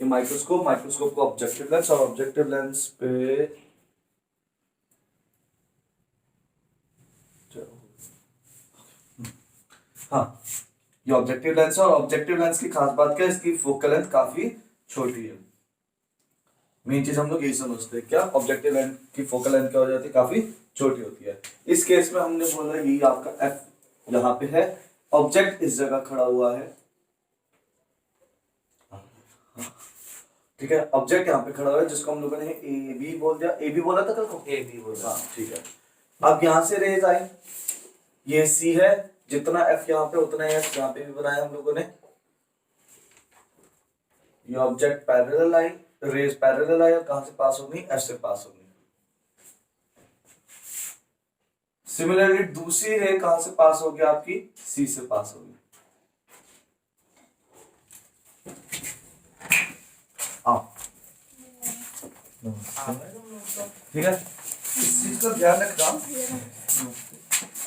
ये माइक्रोस्कोप को objective lens और ऑब्जेक्टिव लेंस पे हाँ, ये ऑब्जेक्टिव लेंस है और ऑब्जेक्टिव लेंस की खास बात क्या है, इसकी फोकल लेंथ काफी छोटी है। मेन चीज हम लोग यही समझते हैं, क्या ऑब्जेक्टिव लेंस की फोकल लेंथ क्या हो जाती है, काफी छोटी होती है। इस केस में हमने बोला ये आपका एफ यहाँ पे है, ऑब्जेक्ट इस जगह खड़ा हुआ है, ठीक है, ऑब्जेक्ट यहाँ पे खड़ा हुआ है जिसको हम लोगों ने ए बी बोल दिया, ए बी बोला था कल को, ए बी बोला, हाँ ठीक है। अब यहाँ से रेज आई, ये सी है, जितना एफ यहाँ पे उतना एफ यहाँ पे भी बनाया हम लोगों ने। ये ऑब्जेक्ट पैरेलल आई, रेज पैरेलल आई और कहां से पास होगी, एफ से पास होगी। सिमिलरली दूसरी रे कहां से पास होगी, आपकी सी से पास होगी। ठीक है, इस चीज का ध्यान रखना,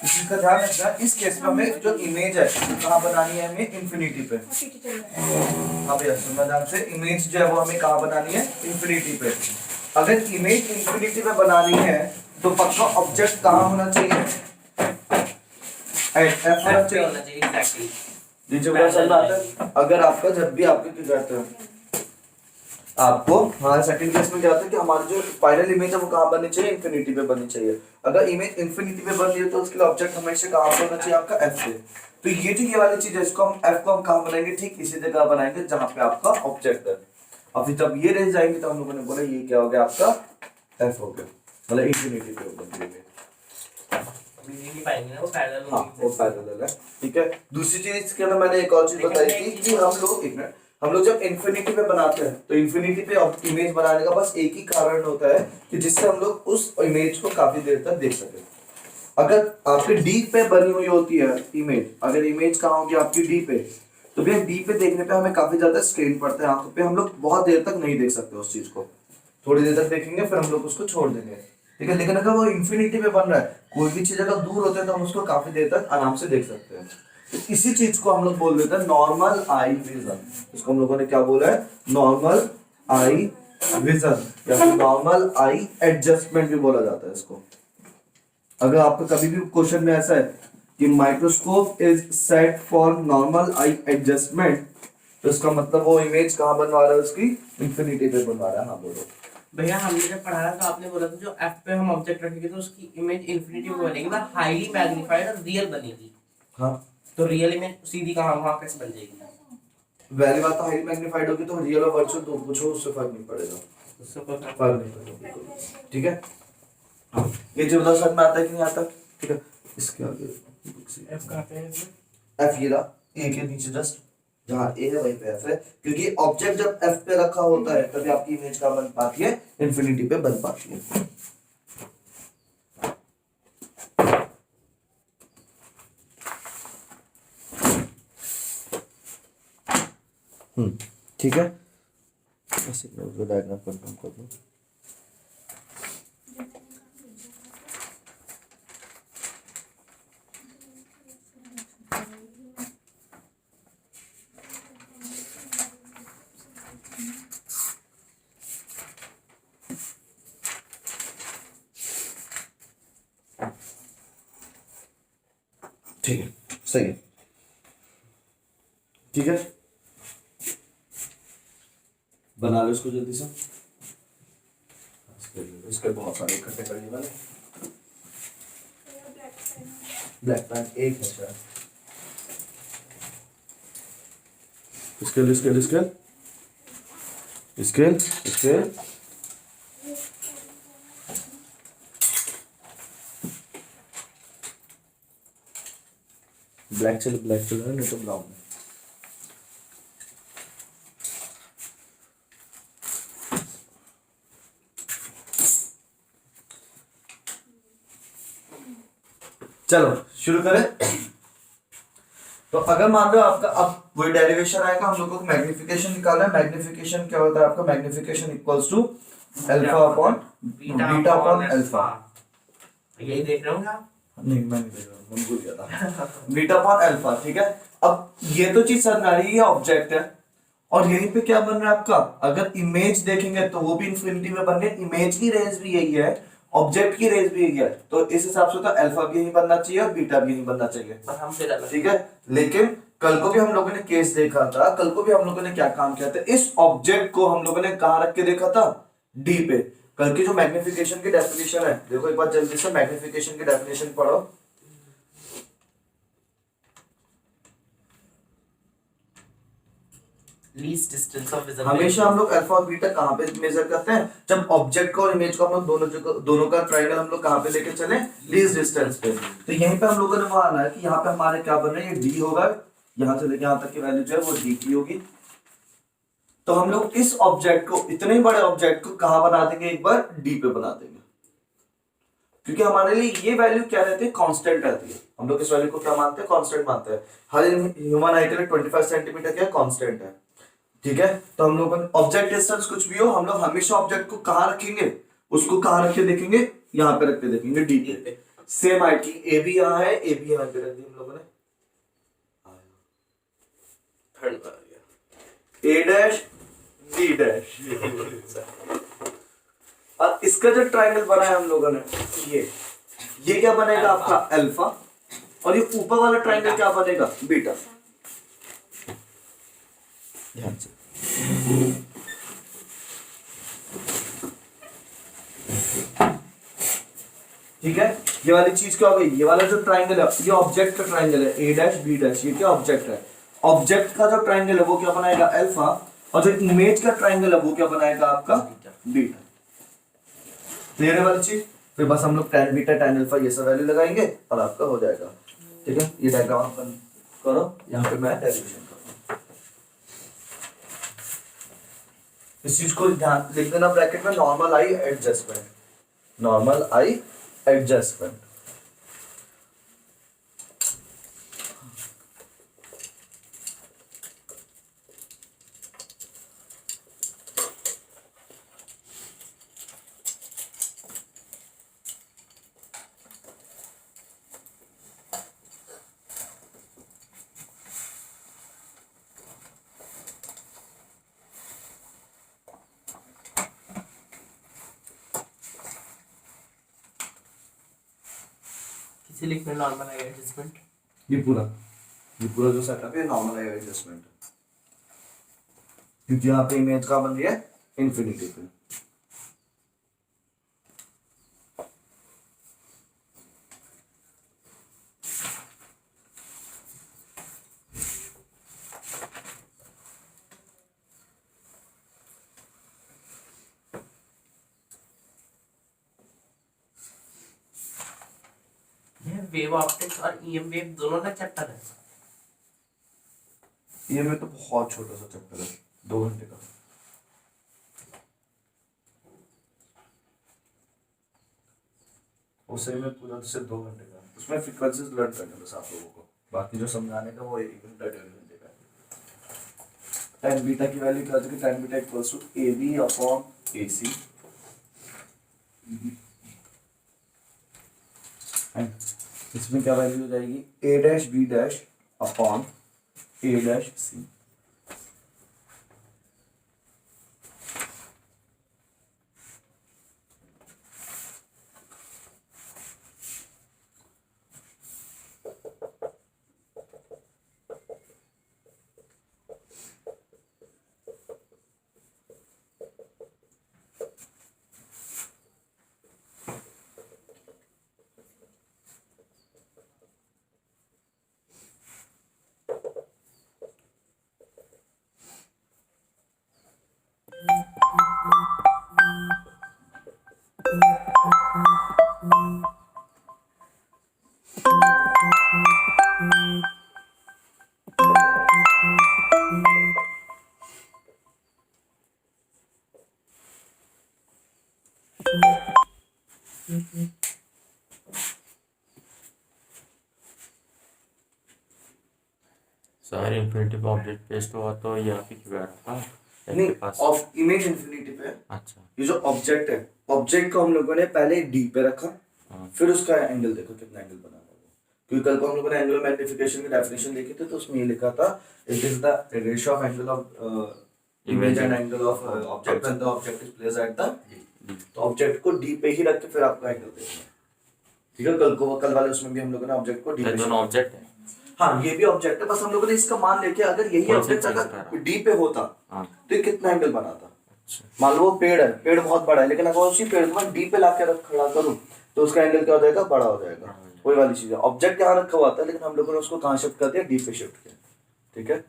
इस चीज का ध्यान रखना। इस केस में हमें जो इमेज है कहाँ बनानी है, हमें इंफिनिटी पे। हाँ भैया सुनना ध्यान से, इमेज जो है वो हमें कहाँ बनानी है, इंफिनिटी पे। अगर इमेज इंफिनिटी पे बनानी है तो पक्का ऑब्जेक्ट कहाँ होना चाहिए, एफ होना चाहिए। अगर आपका जब भी आपके क्या कहते हैं, आपको हमारे सेकंड केस में क्या होता है कि हमारी जो फाइनल इमेज है वो कहाँ बननी चाहिए, इंफिनिटी पे बननी चाहिए। अगर इमेज इंफिनिटी पे बन रही है तो उसके लिए ऑब्जेक्ट हमेशा कहाँ पे होना चाहिए, आपका एफ पे। तो ये जो ये वाली चीज है, इसको हम एफ को हम कहाँ बनाएंगे, ठीक इसी जगह बनाएंगे जहाँ पे आपका ऑब्जेक्ट है। और फिर जब ये रह जाएंगे तो हम लोगों ने बोला ये क्या हो गया, आपका एफ हो गया, मतलब इंफिनिटी पे बन रही है। वो पैरेलल है, ठीक है। दूसरी चीज इसके अंदर मैंने एक और चीज बताई थी कि हम लोग जब इंफिनिटी पे बनाते हैं तो इंफिनिटी पे इमेज बनाने का बस एक ही कारण होता है कि जिससे हम लोग उस इमेज को काफी देर तक देख सके। अगर आपके डी पे बनी हुई होती है इमेज, अगर इमेज कहाँ होगी आपकी डी पे, तो भैया डी पे देखने पे हमें काफी ज्यादा स्ट्रेन पड़ता है आंखों पे, हम लोग बहुत देर तक नहीं देख सकते उस चीज को, थोड़ी देर तक देखेंगे फिर हम लोग उसको छोड़ देंगे, ठीक है। लेकिन अगर वो इंफिनिटी पे बन रहा है, कोई भी चीज अगर दूर होता है तो हम उसको काफी देर तक आराम से देख सकते हैं। तो इसी चीज को हम लोग बोल देते हैं नॉर्मल आई विजन। इसको हम लोगों ने क्या बोला है, नॉर्मल आई विजन या फिर नॉर्मल आई एडजस्टमेंट भी बोला जाता है इसको। अगर आपका कभी भी क्वेश्चन में ऐसा है कि microscope is set for normal I adjustment, तो इसका मतलब वो इमेज कहाँ बनवा रहा है, उसकी इंफिनिटी पे बनवा रहा है। हाँ बोलो भैया, हमने जब पढ़ा तो आपने बोला था जो एफ पे हम ऑब्जेक्ट रखेंगे तो उसकी इमेज इंफिनिटी में बनेगी, बट हाईली मैग्नीफाइड और रियल बनेगी। हाँ, तो रियल इमेज सीधी कहाँ वहां कैसे बन जाएगी, वैली बात हाईली मैग्नीफाइड होगी तो रियल और वर्चुअल तो पूछो, उससे फर्क नहीं पड़ेगा, उससे कोई फर्क नहीं पड़ेगा, ठीक है। हाँ, ये जो बता समझ में आता है कि नहीं आता, ठीक है। इसके आगे एफ कहाँ पे है, एफ ये रहा, ए के नीचे जस्ट जहाँ ए है वहीं पे एफ है, क्योंकि ऑब्जेक्ट जब एफ पे रखा होता है तभी आपकी इमेज का बन पाती है, इंफिनिटी पे बन पाती है। ठीक है, ऐसे मैं डायग्राम कंफर्म कर दूं। ठीक है, सही है, ठीक है, बना लो इसको जल्दी से। इसके बहुत सारे इकट्ठे करने वाले, ब्लैक पेन एक है शायद, scale scale scale scale scale, black चल रहा है, नहीं तो ब्राउन है। चलो शुरू करें। तो अगर मान लो आपका अब वही डेरिवेशन आएगा, हम लोगों को मैग्निफिकेशन निकालना है। मैग्निफिकेशन क्या होता है आपका, magnification equals to alpha upon beta upon alpha. यही देख रहे होंगे आप? नहीं मैं नहीं देख रहा हूं, मैं भूल गया था। बीटा अपॉन अल्फा, ठीक है। अब ये तो चीज समझ आ रही है, ऑब्जेक्ट है और यहीं पे क्या बन रहा है आपका, अगर इमेज देखेंगे तो वो भी इंफिनिटी में बन रही है, इमेज की रेंज भी यही है, ऑब्जेक्ट की रेंज भी यही है, तो इस हिसाब से तो अल्फा भी यही बनना चाहिए और बीटा भी यही बनना चाहिए। और हम फिर अलग ठीक है, लेकिन कल को भी हम लोगों ने केस देखा था, कल को भी हम लोगों ने क्या काम किया था, इस ऑब्जेक्ट को हम लोगों ने कहां रख के देखा था, डी पे। कल की जो मैग्निफिकेशन की डेफिनेशन है, देखो एक बार जल्दी से मैग्निफिकेशन की डेफिनेशन पढ़ो। लीस्ट डिस्टेंस ऑफ विजिबल हमेशा हम लोग अल्फा और बीटा कहां पे मेजर करते हैं, जब ऑब्जेक्ट को और इमेज को हम लोग दोनों का ट्रायंगल हम लोग कहां पे लेके चले, लीस्ट डिस्टेंस पे। तो यहीं पे हम लोगों ने माना है कि यहाँ पे हमारे क्या बन रहे हैं, ये डी होगा, यहां से लेके यहां तक की वैल्यू जो है वो डी की होगी। तो हम लोग इस ऑब्जेक्ट को, इतने बड़े ऑब्जेक्ट को कहां बना देंगे, एक बार डी पे बना देंगे, क्योंकि हमारे लिए ये वैल्यू क्या रहती है, कांस्टेंट रहती है। हम लोग इस वैल्यू को क्या मानते हैं, कांस्टेंट मानते हैं। हर ह्यूमन आई के लिए 25 सेंटीमीटर क्या कांस्टेंट है। ठीक है, तो हम लोग ऑब्जेक्ट डिस्टेंस कुछ भी हो, हम लोग हमेशा ऑब्जेक्ट को कहां रखेंगे, उसको कहां रख के देखेंगे, यहां पे रख के देखेंगे, डी पे। सेम आई की ए भी यहाँ है, ए भी यहाँ पे रख दी हम लोगों ने, ए डैश बी डैश। और इसका जो ट्रायंगल बनाया हम लोगों ने, ये क्या बनेगा आपका अल्फा, और ये ऊपर वाला ट्रायंगल क्या बनेगा, बीटा। ध्यान से, ठीक है, ये वाली चीज क्या हो गई, ये वाला जो ट्रायंगल है ये ऑब्जेक्ट का ट्रायंगल है, ए डैश बी डैश, ये क्या ऑब्जेक्ट है, ऑब्जेक्ट का जो ट्रायंगल है वो क्या बनाएगा अल्फा, और जो इमेज का ट्रायंगल है वो क्या बनाएगा आपका बीटा। क्लियर है वाली चीज, फिर बस हम लोग tan बीटा tan अल्फा ये सब वैल्यू लगाएंगे और आपका हो जाएगा। ठीक है, ये डायग्राम अपन करो, यहाँ पे मैं डेरिवेशन करूँ, इस चीज को ध्यान लिख देना ब्रैकेट में, नॉर्मल आई एडजस्टमेंट, नॉर्मल आई एडजस्टमेंट। किसी लिख में नॉर्मल है एडजस्टमेंट, ये पूरा जो सेटअप है नॉर्मल आई एडजस्टमेंट, क्योंकि यहाँ पे इमेज का बन रही है इंफिनिटी पे। वेव ऑप्टिक्स और ईएम वेव दोनों का चैप्टर है। ये में तो बहुत छोटा सा चैप्टर है, 2 घंटे का। उसे में पूरा सिर्फ 2 घंटे का, उसमें फ्रीक्वेंसीज लर्न करने बस आप लोगों को, बाकी जो समझाने का वो 1 घंटा 1.5 घंटे का है। tan बीटा की वैल्यू क्या हो जाएगी, tan beta equals to AB upon AC, इसमें क्या वैल्यू हो जाएगी, A dash B dash upon A dash C। Sir infinity पे ऑब्जेक्ट पेस्ट हुआ तो यहाँ पे क्यों बैठा था नहीं, के पास? ऑफ इमेज इंफिनिटी पे है। अच्छा ये जो ऑब्जेक्ट है, ऑब्जेक्ट को हम लोगों ने पहले डी पे रखा, हाँ। फिर उसका एंगल देखो कितना एंगल बना है वो, क्योंकि कल को हम लोगों ने एंगुलर मैग्निफिकेशन की डेफिनेशन देखी थी, तो उसमें ये लिखा था it is the ratio of angle of image and angle of object when the object is placed at the तो ऑब्जेक्ट को डी पे ही रख के फिर आपको एंगल देखना है। ठीक है, कल वाले उसमें भी हम लोगों ने ऑब्जेक्ट को डी पे दोनों ऑब्जेक्ट है। हाँ ये भी ऑब्जेक्ट है, बस हम लोगों ने इसका मान लेके अगर यही कौन सी ऑब्जेक्ट चीज़ अगर का? डी पे होता हाँ। तो ये कितना एंगल बनाता। अच्छा। मान लो वो पेड़ है, पेड़ बहुत बड़ा है, लेकिन अगर उसी पेड़ को मैं डी पे ला के रख खड़ा करूँ तो उसका एंगल क्या हो जाएगा, बड़ा हो जाएगा। वही वाली चीज है, ऑब्जेक्ट यहाँ रखा हुआ था लेकिन हम लोगों ने उसको कहाँ शिफ्ट कर दिया, डी पे शिफ्ट किया। ठीक है,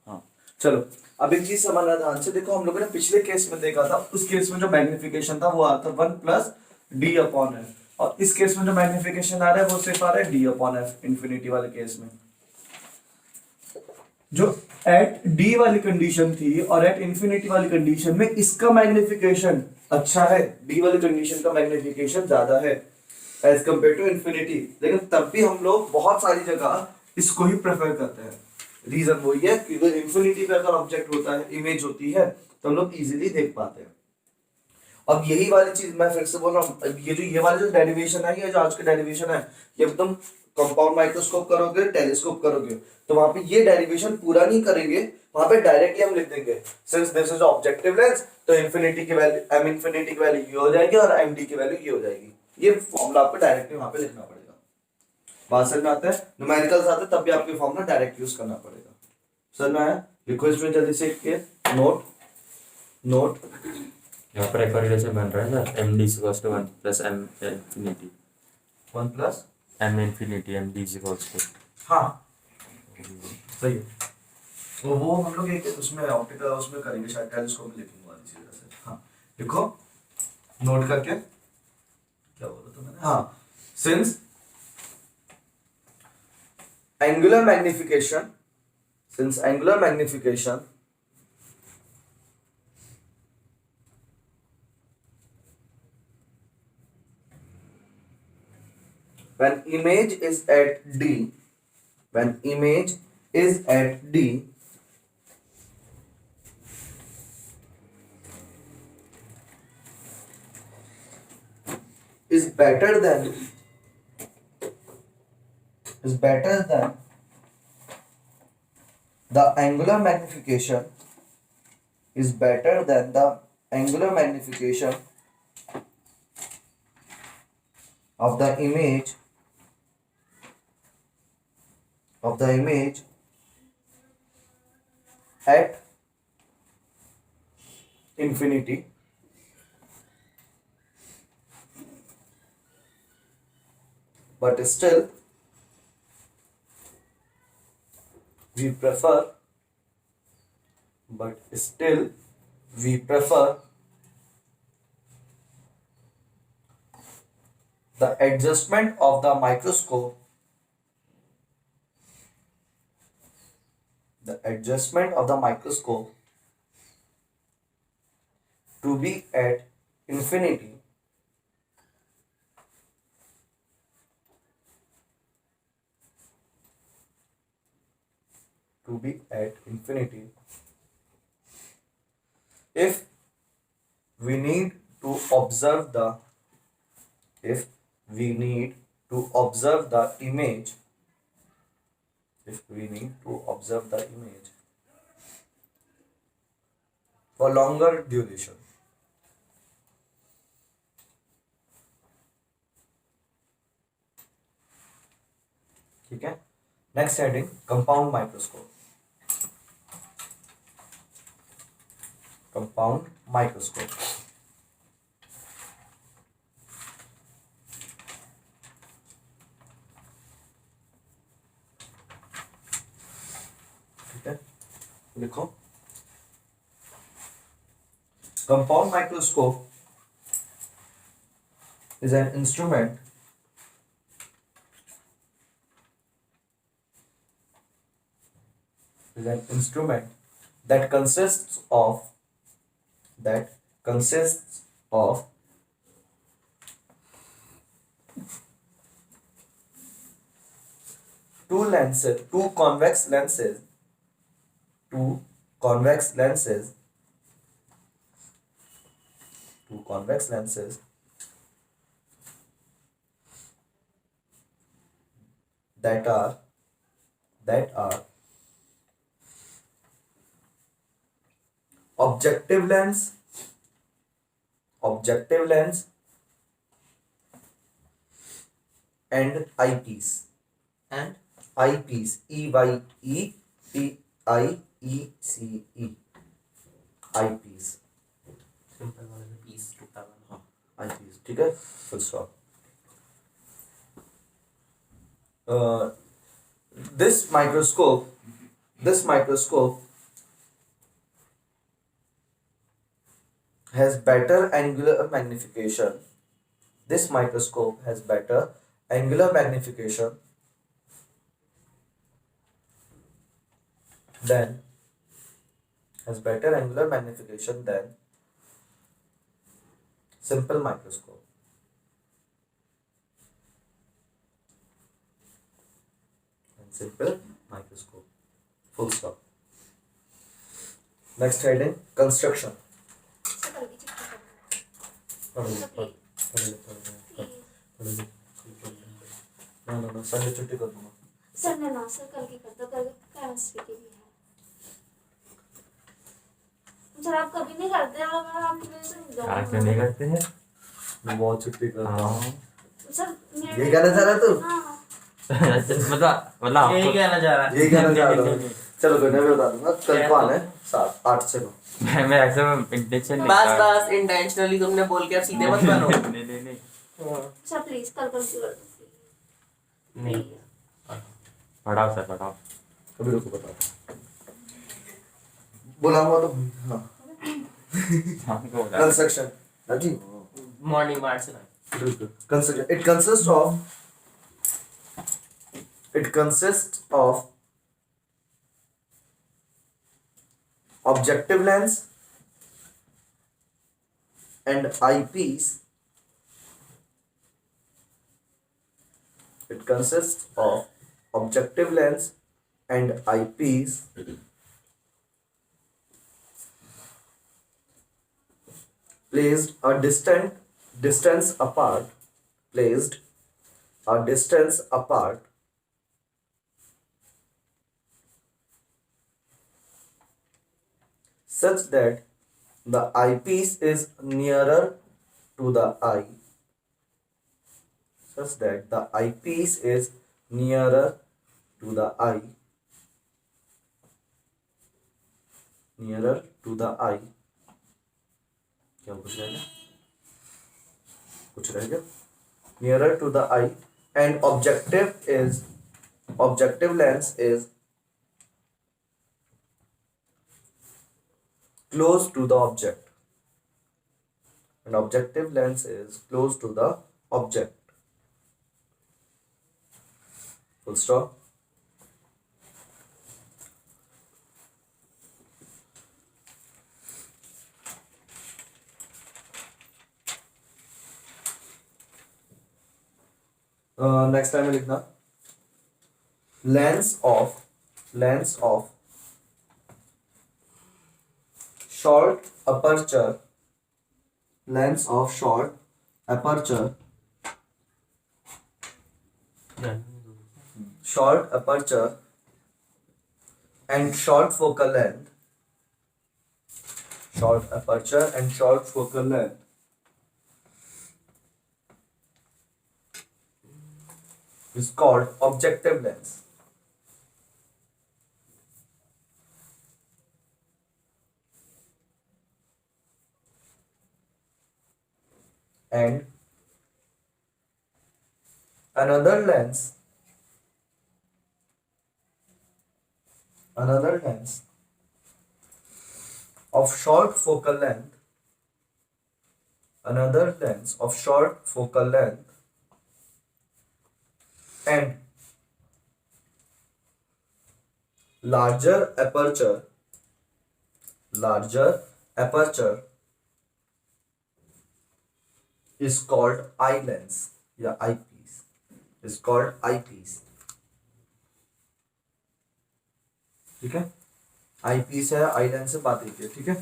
हाँ चलो अब एक चीज समझना ध्यान से देखो, हम लोगों ने पिछले केस में देखा था, उस केस में जो मैग्निफिकेशन था वो आ था 1 प्लस डी अपॉन एफ, और इस केस में जो मैग्निफिकेशन आ रहा है वो सिर्फ आ रहा है डी अपॉन एफ इंफिनिटी वाले केस में। जो एट डी वाली कंडीशन थी और एट इंफिनिटी वाली कंडीशन में इसका मैग्निफिकेशन अच्छा है, डी वाली कंडीशन का मैग्निफिकेशन ज्यादा है एज कंपेयर टू इंफिनिटी, लेकिन तब भी हम लोग बहुत सारी जगह इसको ही प्रेफर करते हैं। रीजन वही है कि इंफिनिटी पे अगर ऑब्जेक्ट होता है, इमेज होती है, तो हम लोग इजीली देख पाते हैं। अब यही वाली चीज मैं फिर से बोल रहा हूँ, ये वाला जो डेरिवेशन है, ये जो आज का डेरिवेशन है, ये एकदम कंपाउंड माइक्रोस्कोप करोगे, टेलीस्कोप करोगे, तो वहां पे ये डेरिवेशन पूरा नहीं करेंगे, वहां पे डायरेक्टली हम लिख देंगे since this is objective lens, तो इंफिनिटी की वैल्यू एम इंफिनिटी की वैल्यू ये हो जाएगी और एम डी की वैल्यू ये हो जाएगी। ये फॉर्मूला आपको डायरेक्टली वहां पे लिखना पड़ेगा। बात समझ में आता है, न्यूमेरिकल्स आते हैं तब भी आपको फॉर्मूला डायरेक्ट यूज करना पड़ेगा। समझ में आया? लिखो इसमें जल्दी से के नोट नोट यहाँ पर एक और रिलेशन बन रहा है sir, M D equals to 1 plus M infinity 1 plus M infinity M D equals to. हाँ सही है, तो वो हम लोग एक उसमें ऑप्टिकल उसमें करेंगे शायद, टेलीस्कोप में लिखेंगे वाली चीज ऐसे। हाँ लिखो नोट करके, क्या बोला था मैंने, हाँ since angular magnification since angular magnification when image is at D, when image is at D, is better than the angular magnification is better than the angular magnification of the image at infinity, but still we prefer the adjustment of the microscope to be at infinity if we need to observe the image for longer duration. ठीक है, next heading compound microscope. ठीक है, लिखो compound microscope is an instrument that consists of two convex lenses that are objective lens and eyepiece. And Eyepiece, EYEPIECE, eyepiece. Simple वाला piece टूटा वाला. हाँ, eyepiece, ठीक है, full stop. This microscope has better angular magnification. This microscope has better angular magnification than simple microscope. Full stop. Next heading, construction. No, Sunday छुट्टी कर दूंगा. Sunday ना सर, कल की कर दो, कल केमिस्ट्री की भी है. सर आप कभी नहीं करते और मैं आपके लिए तो क्या क्यों नहीं करते हैं? मैं बहुत छुट्टी कर रहा हूँ. हाँ. सर ये कहना चाह रहा तू? हाँ. मतलब यही कहना चाह रहा है. ये कहना चाह रहा हूँ. चलो कोई नहीं, मैं बता दूंगा. कल को आना है 8 से 9. मैं ऐसे इंटेंशन नहीं बस इंटेंशनली तुमने बोल के अब सीधे मत बनो. नहीं सर प्लीज कल कर दो. नहीं पढ़ाओ सर पढ़ाओ. अभी रुको बता. बुलाऊंगा तो हाँ. हमको बता. Construction. जी. मॉर्निंग मार्च से. Construction. It consists of objective lens and eyepiece. It consists of objective lens and eyepiece placed a distance apart such that the eyepiece is nearer to the eye. Such that the eyepiece is nearer to the eye. Nearer to the eye. क्या कुछ रह गया? कुछ रह गया? Nearer to the eye, and objective lens is close to the object. An objective lens is close to the object. Full stop. Next time लिखना lens of short aperture and short focal length is called objective lens. And another lens of short focal length and larger aperture is called eye lens या eyepiece. Is called eyepiece. ठीक है, eyepiece है, eye lens से बात एक है. ठीक है,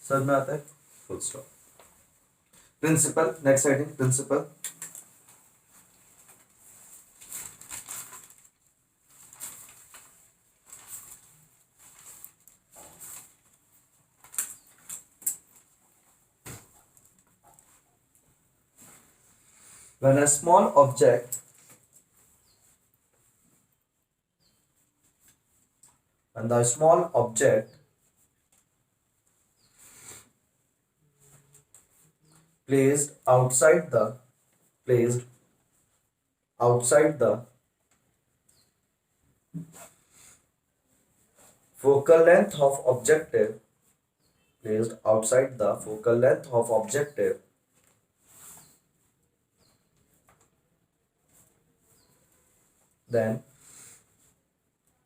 समझ में आता है. Full stop. Principle. Next heading, principle. when a small object when the small object placed outside the focal length of objective placed outside the focal length of objective then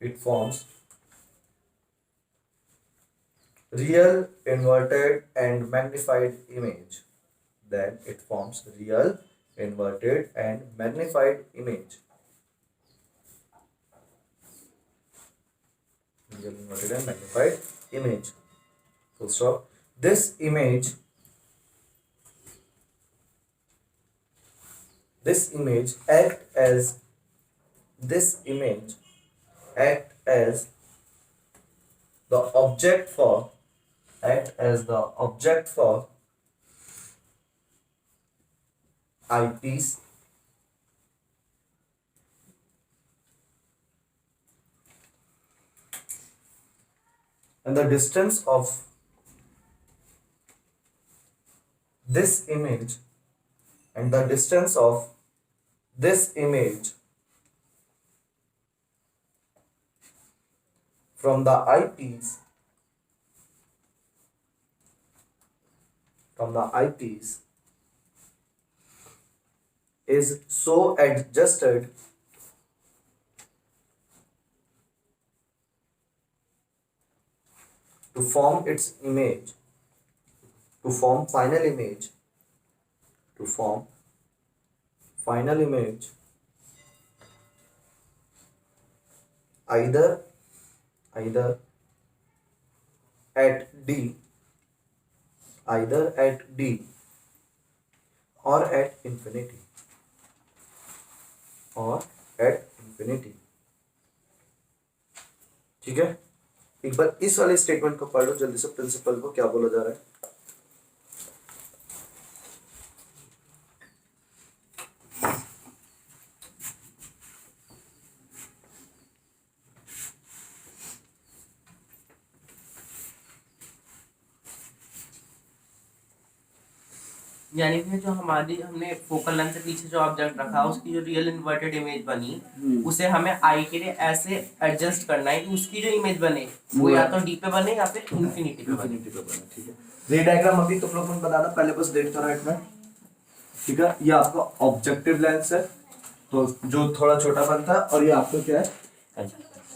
it forms real inverted and magnified image. Then it forms real inverted and magnified image. Real inverted and magnified image. Full stop. This image act as the object for eyepiece and the distance of this image from the eyepiece is so adjusted to form final image either at D or at infinity ठीक है। एक बार इस वाले statement को पढ़ लो जल्दी से, principal को क्या बोला जा रहा है। यानी कि जो हमने फोकल लेंथ से पीछे जो ऑब्जेक्ट रखा उसकी जो रियल इन्वर्टेड इमेज बनी उसे हमें आई के लिए ऐसे एडजस्ट करना है कि उसकी जो इमेज बने वो या तो डी पे बने या फिर इन्फिनिटी पे बने। ठीक है, रे डायग्राम अभी तुम लोग बनाना, पहले बस देखता राइट में। ठीक है, ये आपका ऑब्जेक्टिव लेंस है तो जो थोड़ा छोटा बनता है, और ये आपका क्या है,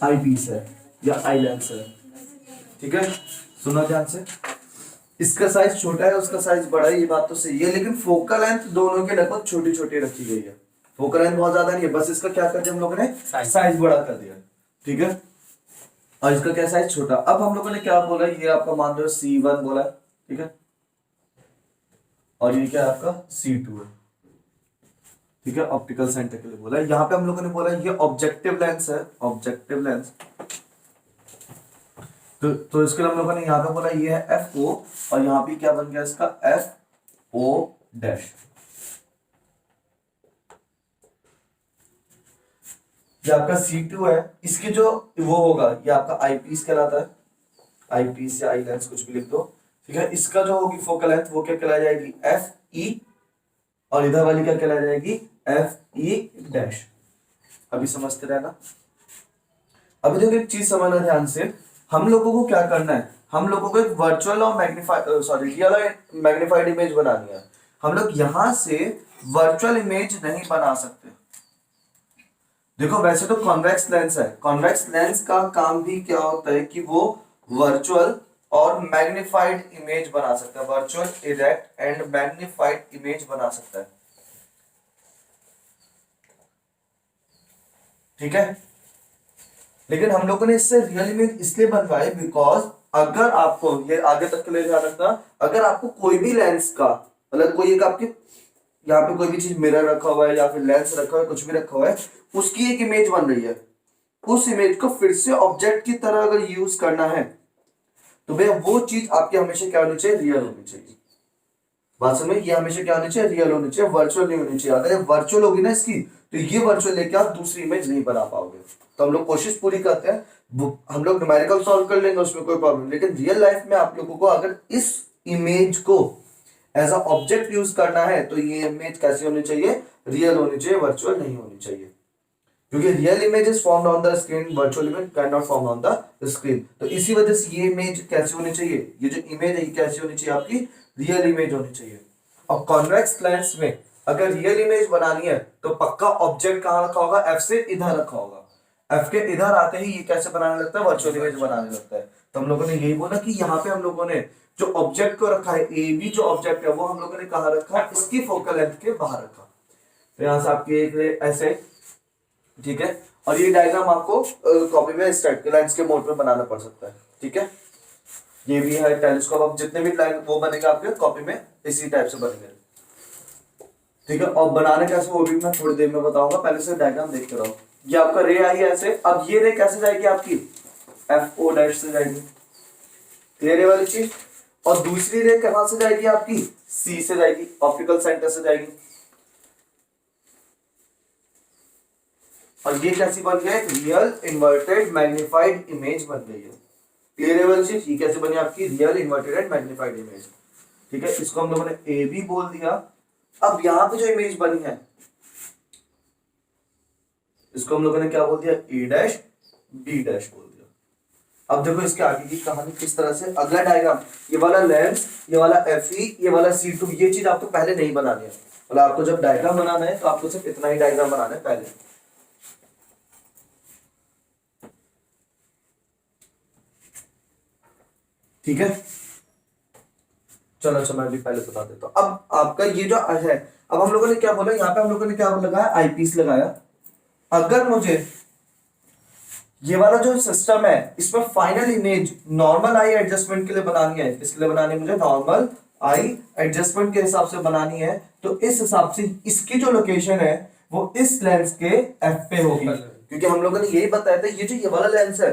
आई पीस है या आई लेंस है। ठीक है, सुनो ध्यान से, इसका साइज छोटा है उसका साइज बड़ा है, ये बात तो सही है, लेकिन फोकल लेंथ दोनों के लगभग छोटी छोटी रखी गई है। फोकल लेंथ बहुत ज्यादा नहीं है, बस इसका क्या कर दिया हम लोगों ने, साइज बड़ा कर दिया। ठीक है, और इसका क्या साइज छोटा। अब हम लोगों ने क्या बोला, ये आपका मान लो C1 बोला है। ठीक है, और ये क्या आपका C2 है। ठीक है, ऑप्टिकल सेंटर के लिए बोला है। यहाँ पे हम लोगों ने बोला ये ऑब्जेक्टिव लेंस है, ऑब्जेक्टिव लेंस। तो इसके लिए हम लोगों ने यहाँ पे बोला ये है FO, और यहाँ पे क्या बन गया इसका FO डैश। ये आपका C2 है, इसकी जो वो होगा ये आपका आई पीस कहलाता है, आई पीस या आई लेंस कुछ भी लिख दो। ठीक है, इसका जो होगी फोकल लेंथ वो क्या कहला जाएगी, FE, और इधर वाली क्या कहला जाएगी, FE डैश। अभी समझते रहना। अभी देखो एक चीज समझना ध्यान से, हम लोगों को क्या करना है, हम लोगों को एक वर्चुअल और रियल और मैग्नीफाइड इमेज बनानी है। हम लोग यहां से वर्चुअल इमेज नहीं बना सकते। देखो वैसे तो कॉन्वेक्स लेंस है, कॉन्वेक्स लेंस का काम भी क्या होता है कि वो वर्चुअल और मैग्नीफाइड इमेज बना सकता है, virtual erect and magnified image बना सकता है। ठीक है, लेकिन हम लोगों ने इससे रियल इमेज इसलिए बनवाई बिकॉज अगर आपको, ये आगे तक के लिए ध्यान रखना, अगर आपको कोई भी लेंस का मतलब कोई एक आपके यहाँ पे कोई भी चीज मिरर रखा हुआ है या फिर लेंस रखा हुआ है, कुछ भी रखा हुआ है, उसकी एक इमेज बन रही है, उस इमेज को फिर से ऑब्जेक्ट की तरह अगर यूज करना है तो भैया वो चीज आपकी हमेशा क्या होनी चाहिए, रियल होनी चाहिए। बात समझ में? ये हमेशा क्या होनी चाहिए, रियल होनी चाहिए, वर्चुअल नहीं होनी चाहिए। अगर ये वर्चुअल होगी ना इसकी, तो ये वर्चुअल लेके आप दूसरी इमेज नहीं बना पाओगे। तो हम लोग कोशिश पूरी करते हैं, हम लोग न्यूमेरिकल सॉल्व कर लेंगे, उसमें कोई प्रॉब्लम, लेकिन रियल लाइफ में आप लोगों को अगर इस इमेज को एज अ ऑब्जेक्ट यूज करना है तो ये इमेज कैसी होनी चाहिए, रियल होनी चाहिए, वर्चुअल नहीं होनी चाहिए। क्योंकि real image is formed on the screen, virtual image can not form on the screen. तो इसी वजह से ये इमेज कैसी होनी चाहिए, ये जो इमेज है ये कैसी होनी चाहिए, आपकी रियल इमेज होनी चाहिए। और कॉन्वेक्स लेंस में अगर रियल इमेज बनानी है तो पक्का ऑब्जेक्ट कहाँ रखा होगा, एफ से इधर रखा होगा। एफ के इधर आते ही ये कैसे बनाने लगता है, वर्चुअल इमेज बनाने लगता है। तो हम लोगों ने यही बोला कि यहाँ पे हम लोगों ने जो ऑब्जेक्ट को रखा है, ए बी जो ऑब्जेक्ट है वो हम लोगों ने कहाँ रखा है, इसकी फोकल लेंथ के बाहर रखा। तो यहाँ से आपकी एक ऐसे, ठीक है। और ये डायग्राम आपको कॉपी में इस टाइप के लाइंस के मोड पे बनाना पड़ सकता है, ठीक है। ये भी है टेलीस्कोप, अब जितने भी लाइन वो बनेगा आपके कॉपी में इसी टाइप से बनेंगे, ठीक है। और बनाने कैसे वो भी मैं थोड़ी देर में बताऊंगा, पहले से डायग्राम देखते रहो। ये आपका रे आई है ऐसे, अब ये रे कैसे जाएगी आपकी, एफ ओ डैश से जाएगी, क्लियर है वाली चीज। और दूसरी रे कहां से जाएगी आपकी, सी से जाएगी, ऑप्टिकल सेंटर से जाएगी। और ये कैसी बन गई, रियल इन्वर्टेड मैग्नीफाइड इमेज बन गई है, क्लियर है वाली चीज। ये कैसे बनी आपकी real inverted and magnified image, ठीक है। इसको हम लोगों ने ए बी बोल दिया। अब यहां पे जो इमेज बनी है इसको हम लोगों ने क्या बोल दिया, ए डैश बी डैश बोल दिया। अब देखो इसके आगे की कहानी किस तरह से, अगला डायग्राम, ये वाला लेंस, ये वाला एफ ई, ये वाला C2, ये चीज आपको पहले नहीं बनानी है। मतलब आपको जब डायग्राम बनाना है तो आपको सिर्फ इतना ही डायग्राम बनाना है पहले, ठीक है। चलो अच्छा मैं भी पहले बता देता हूं। अब आपका ये जो है, अब हम लोगों ने क्या बोला, यहाँ पे हम लोगों ने क्या लगाया, आईपीस लगाया। अगर मुझे ये वाला जो सिस्टम है इसमें फाइनल इमेज नॉर्मल आई एडजस्टमेंट के लिए बनानी है, इसके लिए बनानी है मुझे नॉर्मल आई एडजस्टमेंट के हिसाब से बनानी है, तो इस हिसाब से इसकी जो लोकेशन है वो इस लेंस के एफ पे होगी। क्योंकि हम लोगों ने यही बताया था, ये जो ये वाला लेंस है,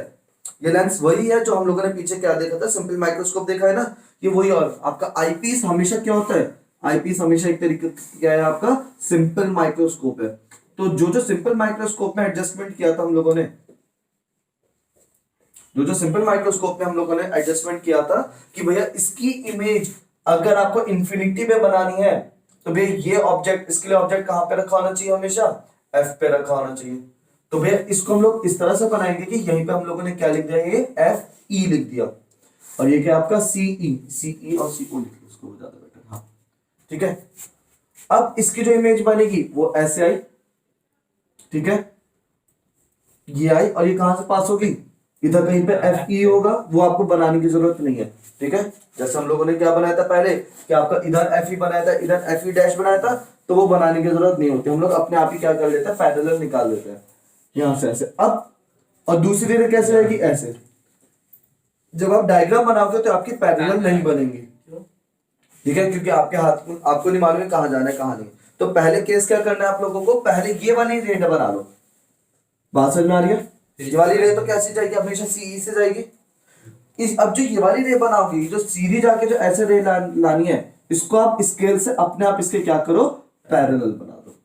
ये लेंस वही है जो हम लोगों ने पीछे क्या देखा था, सिंपल माइक्रोस्कोप देखा है ना, ये वही। और आपका आईपीस हमेशा क्या होता है, आईपीस हमेशा एक तरीके क्या है आपका, सिंपल माइक्रोस्कोप है। तो जो सिंपल माइक्रोस्कोप में एडजस्टमेंट किया था हम लोगों ने, जो सिंपल माइक्रोस्कोप में हम लोगों ने एडजस्टमेंट किया था कि भैया इसकी इमेज अगर आपको इंफिनिटी में बनानी है तो भैया ये ऑब्जेक्ट, इसके लिए ऑब्जेक्ट कहां पे रखा होना चाहिए, हमेशा एफ पे रखा होना चाहिए। तो भैया इसको हम लोग इस तरह से बनाएंगे कि यहीं पे हम लोगों ने क्या लिख दिया, ये एफ ई लिख दिया, और ये क्या आपका सीई और सी ओ लिख दिया, उसको ज्यादा बेटर, हाँ ठीक है। अब इसकी जो इमेज बनेगी वो ऐसे आई, ठीक है, ये आई, और ये कहां से पास होगी, इधर कहीं पे एफ ई होगा, वो आपको बनाने की जरूरत नहीं है, ठीक है। जैसे हम लोगों ने क्या बनाया था पहले कि आपका इधर एफ ई बनाया था, इधर एफ ई डैश बनाया था, तो वो बनाने की जरूरत नहीं होती, हम लोग अपने आप ही क्या कर लेते हैं, पैरेलल निकाल लेते हैं यहां से ऐसे। अब और दूसरी रे कैसे रहेगी, ऐसे। जब आप डायग्राम बनाओगे तो आपकी पैरेलल नहीं बनेंगी, ठीक है, क्योंकि आपके हाथ में आपको नहीं मालूम है कहां जाना है कहां नहीं। तो पहले केस क्या करना है आप लोगों को, पहले ये वाली रे बना लो, बात समझ में आ रही है। ये वाली रे तो कैसी जाएगी, हमेशा सीई से जाएगी। अब जो ये वाली रे बनाओगी, जो सीधी जाके जो ऐसे रे लानी है, इसको आप स्केल से अपने आप इसके क्या करो, पैरेलल बना दो,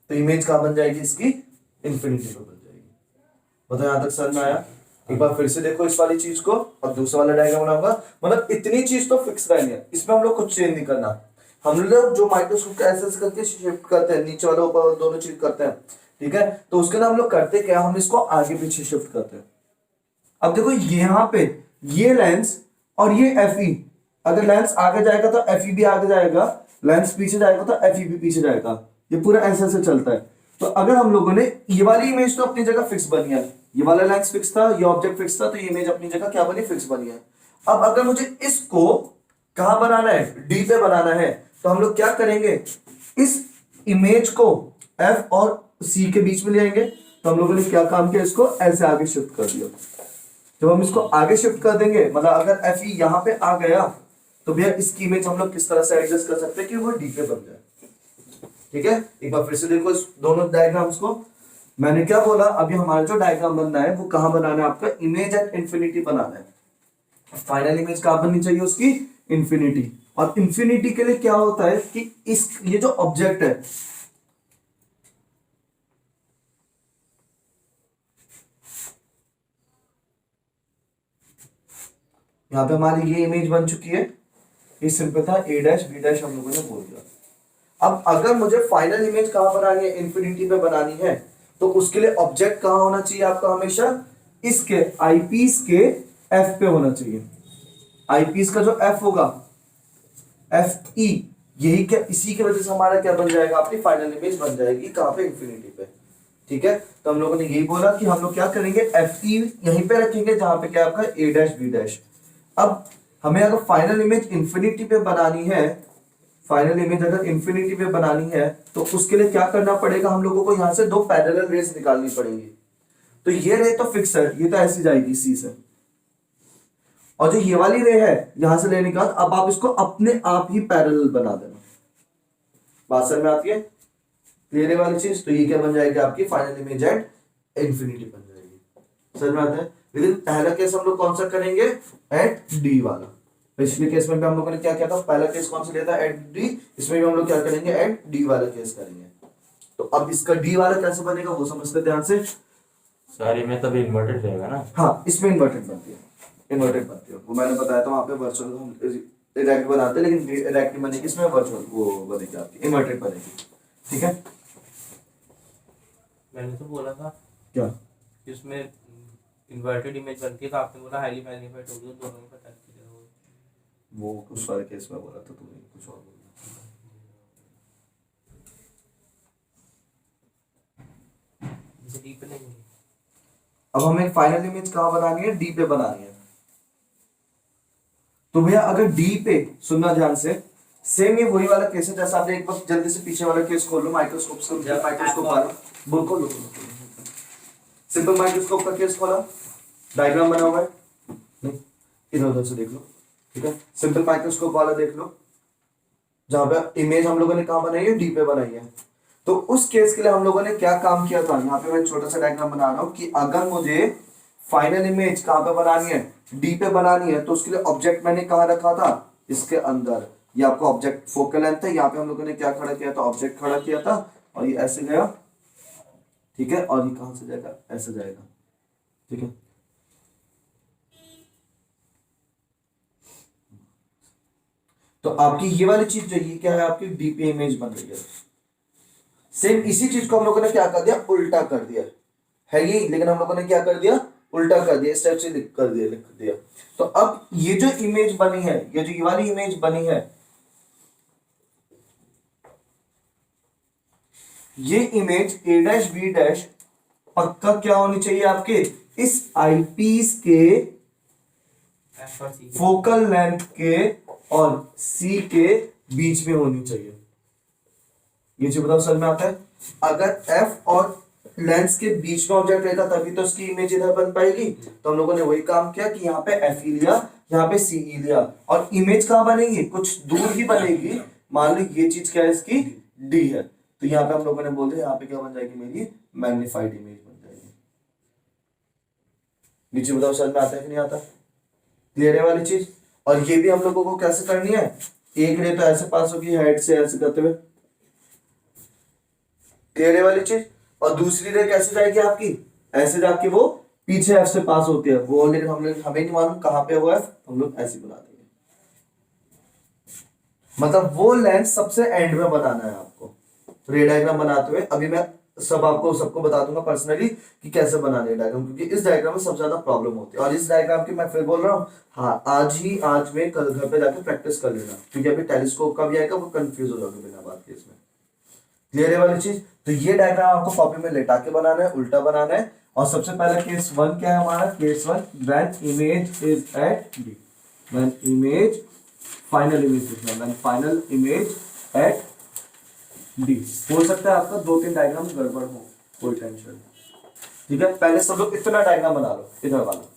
तो इमेज कहां बन जाएगी इसकी, इंफिनिटी में बन जाएगी। बताओ यहां तक समझ में आया। एक बार फिर से देखो इस वाली चीज को, अब दूसरा वाला डायग्राम बनाऊंगा। मतलब इतनी चीज तो फिक्स रहनी है, इसमें हम लोग कुछ चेंज नहीं करना। हम लोग जो माइक्रोस्कोप का ऐसे करके शिफ्ट करते हैं, नीचे वाला ऊपर दोनों चीज करते हैं, ठीक है। तो उसके अंदर हम लोग करते क्या, हम इसको आगे पीछे शिफ्ट करते हैं। अब देखो यहाँ पे ये लेंस और ये एफ ई, अगर लेंस आगे जाएगा तो एफ ई भी आगे जाएगा, लेंस पीछे जाएगा तो एफ ई भी पीछे जाएगा, ये पूरा ऐसे ऐसे चलता है। तो अगर हम लोगों ने ये वाली इमेज तो अपनी जगह फिक्स बनी है, ये वाला लेंस फिक्स था, ये ऑब्जेक्ट फिक्स था, तो ये इमेज अपनी जगह क्या बनी, फिक्स बनी है। अब अगर मुझे इसको कहां बनाना है, डी पे बनाना है, तो हम लोग क्या करेंगे, इस इमेज को एफ और सी के बीच में ले आएंगे। तो हम लोगों ने क्या काम किया, इसको ऐसे आगे शिफ्ट कर दिया। जब हम इसको आगे शिफ्ट कर देंगे, मतलब अगर एफ ई यहां पे आ गया, तो भैया इसकी इमेज हम लोग किस तरह से एडजस्ट कर सकते हैं कि वो डी पे बन जाए, ठीक है। एक बार फिर से देखो इस दोनों डायग्राम्स को। मैंने क्या बोला, अभी हमारा जो डायग्राम बनना है वो कहां बनाना है, आपका इमेज एट इंफिनिटी बनाना है। फाइनल इमेज कहां बननी चाहिए उसकी, इंफिनिटी। और इंफिनिटी के लिए क्या होता है कि इस ये जो ऑब्जेक्ट है, यहां पे हमारी ये इमेज बन चुकी है, ये सिंपल था a डैश b डैश हम लोगों ने बोल दिया। अब अगर मुझे फाइनल इमेज कहां बनानी है, इंफिनिटी पे बनानी है, तो उसके लिए ऑब्जेक्ट कहां होना चाहिए आपका, हमेशा इसके आईपीस के एफ पे होना चाहिए। आईपीस का जो एफ होगा, एफ ई, यही क्या, इसी की वजह से हमारा क्या बन जाएगा, अपनी फाइनल इमेज बन जाएगी कहां पे, इंफिनिटी पे। ठीक है, तो हम लोगों ने यही बोला कि हम लोग क्या करेंगे, एफ ई यहीं पे रखेंगे जहां पे क्या आपका a डैश b डैश। अब हमें अगर फाइनल इमेज इंफिनिटी पे बनानी है, फाइनल इमेज अगर इंफिनिटी पे बनानी है, तो उसके लिए क्या करना पड़ेगा, हम लोगों को यहां से दो पैरेलल रेस निकालनी पड़ेंगी। तो ये रे तो फिक्स है, ये तो ऐसी जाएगी सी से, और जो ये वाली रे है यहां से लेने के बाद अब आप इसको अपने आप ही पैरेलल बना देना। बात समझ में आती है, क्लियर है वाली चीज। तो ये क्या बन जाएगी, आपकी फाइनल इमेज एट इंफिनिटी बन जाएगी। समझ में आता है। लेकिन पहला केस हम लोग कौन सा करेंगे, एट डी वाला। पिछले केस में भी हम लोगों ने क्या किया था, पहला केस कौन सा लिया था, एट डी। इसमें भी हम लोग क्या करेंगे, एट डी वाला केस करेंगे। तो अब इसका डी वाला कैसे बनेगा वो समझते ध्यान से। सारी में तब इन्वर्टेड रहेगा ना। हाँ, इसमें इन्वर्टेड बनती है, इन्वर्टेड बनती है, वो मैंने बताया था वहां पे वर्चुअल हम डायरेक्ट बनाते हैं, लेकिन डायरेक्ट बनेगी इसमें वर्चुअल वो बनेगी आपकी इन्वर्टेड बनेगी। ठीक है, मैंने तो बोला था क्या कि उसमें इन्वर्टेड इमेज बनती है, तो आपने बोला हाईली मैग्नीफाइड होगी, तो दोनों में पता चलेगा। वो उस वाले केस में बोला था तुमने, कुछ और बोला। जैसे डी पे लेंगे। अब हमें फाइनल इमेज कहाँ बनानी है, डी पे बनानी है। तो भैया अगर डी पे, सुनना ध्यान से, सेम ये वही वाला केस है जैसा आपने एक बार जल्दी से पीछे वाला केस खोल लो, माइक्रोस्कोप से, माइक्रोस्कोप वाला बोल खोलो, सिंपल माइक्रोस्कोप का केस खोला, डायग्राम बना हुआ है, नहीं इधर उधर से देख लो। ठीक है, सिंपल माइक्रोस्कोप वाला देख लो, जहां पे इमेज हम लोगों ने कहा बनाई है, डी पे बनाई है। तो उस केस के लिए हम लोगों ने क्या काम किया था, यहाँ पे मैं छोटा सा डायग्राम बना रहा हूं कि अगर मुझे फाइनल इमेज कहां पे बनानी है, डी पे बनानी है, तो उसके लिए ऑब्जेक्ट मैंने कहा रखा था, इसके अंदर। ये आपका ऑब्जेक्ट फोकल लेंथ है, यहाँ पे हम लोगों ने क्या खड़ा किया था, ऑब्जेक्ट खड़ा किया था, और ये ऐसे गया। ठीक है, और ये कहां से जाएगा, ऐसे जाएगा। ठीक है, तो आपकी ये वाली चीज जो ये क्या है, आपकी डीपी इमेज बन रही है। सेम इसी चीज को हम लोगों ने क्या कर दिया, उल्टा कर दिया है ये, लेकिन हम लोगों ने क्या कर दिया, उल्टा कर दिया, इस टाइप से लिख दिया। तो अब ये जो इमेज बनी है, ये जो ये वाली इमेज बनी है, ये image A dash B dash पक्का क्या होनी चाहिए आपके, इस आईपीस के फोकल लेंथ के और सी के बीच में होनी चाहिए। ये चीज बताओ, समझ में आता है। अगर एफ और लेंस के बीच में ऑब्जेक्ट रहेगा तभी तो उसकी इमेज इधर बन पाएगी। तो हम लोगों ने वही काम किया कि यहाँ पे एफ ई लिया, यहाँ पे सी ई लिया, और इमेज कहाँ बनेगी, कुछ दूर ही बनेगी। मान लो ये चीज क्या है, इसकी डी है, तो यहाँ पे हम लोगों ने बोल दिया, यहाँ पे क्या बन जाएगी, मेरी मैग्नीफाइड इमेज बन जाएगी। नीचे बताओ, समझ में आता है कि नहीं आता, क्लियर है वाली चीज। और ये भी हम लोगों को कैसे करनी है, एक रे तो ऐसे पास होगी हेड से ऐसे करते हुए, क्लियर है वाली चीज। और दूसरी रे कैसे जाएगी आपकी, ऐसे जाके वो पीछे एफ से पास होती है, वो ऑलरेडी हमें नहीं मालूम कहां पे हुआ है, हम लोग ऐसे बना देंगे। मतलब वो लेंस सबसे एंड में बनाना है आपको, रे डायग्राम बनाते हुए। अभी मैं सबको बता दूंगा पर्सनली कि कैसे बनाने है डायग्राम, क्योंकि इस डायग्राम में सबसे ज्यादा प्रॉब्लम होती है। और इस डायग्राम की मैं फिर बोल रहा हूँ, हाँ आज में कल घर पे जाके प्रैक्टिस कर लेना, क्योंकि अभी टेलीस्कोप का भी आएगा, वो कंफ्यूज हो जाओगे बिना बात के इसमें, क्लियर है वाली चीज। तो ये डायग्राम आपको कॉपी में लेटा के बनाना है, उल्टा बनाना है। और सबसे पहला केस वन क्या है हमारा, case one, when image is at D, when image, final image लिखना, when final image at D. हो सकता है आपका 2-3 डायग्राम गड़बड़ हो, कोई टेंशन नहीं। ठीक है, पहले सब लोग इतना डायग्राम बना लो, इधर वाला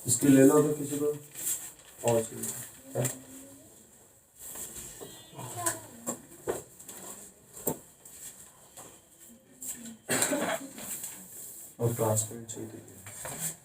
इसके ले लो अगर किसी को और चाहिए। और ट्रांसपेरेंट चाहिए।